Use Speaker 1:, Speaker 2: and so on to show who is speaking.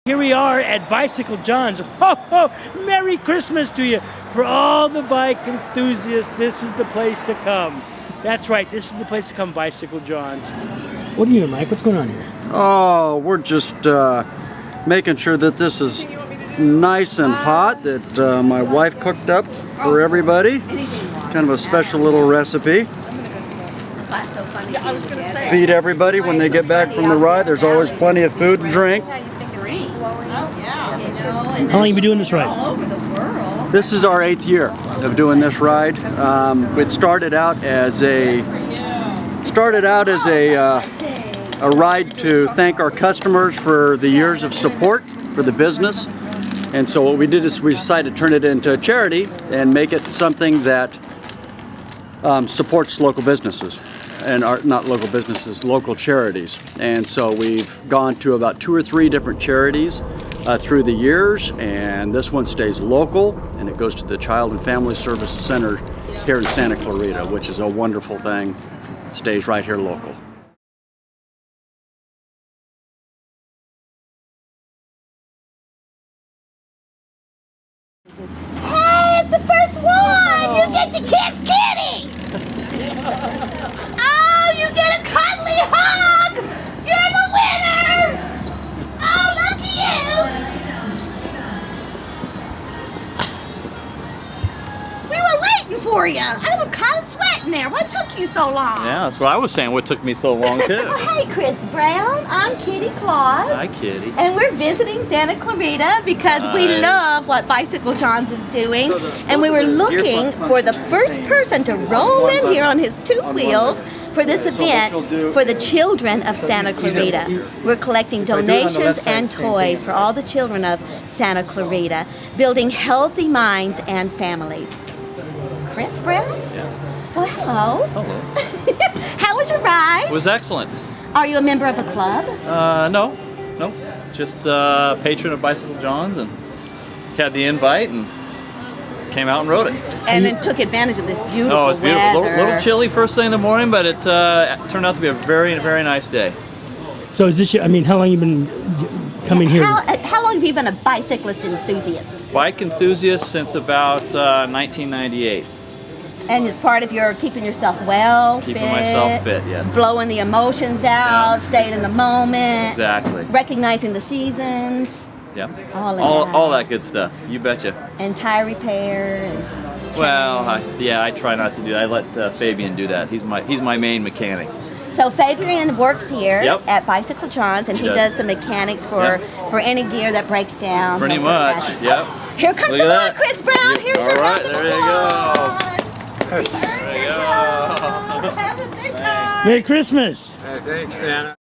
Speaker 1: Here we are at Bicycle John's. Ho, ho, Merry Christmas to you. For all the bike enthusiasts, this is the place to come. That's right, this is the place to come, Bicycle John's. What are you doing, Mike? What's going on here?
Speaker 2: Oh, we're just making sure that this is nice and hot, that my wife cooked up for everybody. Kind of a special little recipe. Feed everybody when they get back from the ride. There's always plenty of food and drink.
Speaker 1: How long have you been doing this ride?
Speaker 2: This is our 8th year of doing this ride. It started out as a ride to thank our customers for the years of support for the business. And so what we did is we decided to turn it into a charity and make it something that supports local businesses. And not local businesses, local charities. And so we've gone to about 2 or 3 different charities through the years, and this one stays local, and it goes to the Child and Family Services Center here in Santa Clarita, which is a wonderful thing. It stays right here local.
Speaker 3: Hey, it's the first one! You get the Kiss Kitty! Oh, you get a cuddly hug! You're the winner! Oh, lucky you! We were waiting for you. I was kind of sweating there. What took you so long?
Speaker 4: Yeah, that's what I was saying. What took me so long too?
Speaker 3: Hey, Chris Brown. I'm Kitty Claus.
Speaker 4: Hi, Kitty.
Speaker 3: And we're visiting Santa Clarita because we love what Bicycle John's is doing. And we were looking for the first person to roll in here on his 2 wheels for this event for the children of Santa Clarita. We're collecting donations and toys for all the children of Santa Clarita, building healthy minds and families. Chris Brown?
Speaker 4: Yes.
Speaker 3: Well, hello.
Speaker 4: Hello.
Speaker 3: How was your ride?
Speaker 4: It was excellent.
Speaker 3: Are you a member of a club?
Speaker 4: No. Just patron of Bicycle John's, and had the invite and came out and rode it.
Speaker 3: And then took advantage of this beautiful
Speaker 4: Oh, it's beautiful.
Speaker 3: weather.
Speaker 4: A little chilly first thing in the morning, but it turned out to be a very, very nice day.
Speaker 1: So is this, how long have you been coming here?
Speaker 3: How long have you been a bicyclist enthusiast?
Speaker 4: Bike enthusiast since about 1998.
Speaker 3: And it's part of your keeping yourself well,
Speaker 4: Keeping myself fit, yes.
Speaker 3: blowing the emotions out,
Speaker 4: Yeah.
Speaker 3: staying in the moment,
Speaker 4: Exactly.
Speaker 3: recognizing the seasons,
Speaker 4: Yep.
Speaker 3: all
Speaker 4: that good stuff. You betcha.
Speaker 3: and tire repair. And
Speaker 4: Well, I try not to do that. I let Fabian do that. He's my main mechanic.
Speaker 3: So Fabian works here
Speaker 4: Yep.
Speaker 3: at Bicycle John's, and he does the mechanics for any gear that breaks down.
Speaker 4: Pretty
Speaker 3: something like
Speaker 4: much.
Speaker 3: that.
Speaker 4: Yep.
Speaker 3: Here comes
Speaker 4: Look at
Speaker 3: the
Speaker 4: that.
Speaker 3: Chris Brown.
Speaker 4: Yep.
Speaker 3: Here's
Speaker 4: All
Speaker 3: your
Speaker 4: right,
Speaker 3: round of
Speaker 4: there you
Speaker 3: applause.
Speaker 4: There you go.
Speaker 3: Have a good time.
Speaker 1: Merry Christmas!
Speaker 5: Thanks, Santa.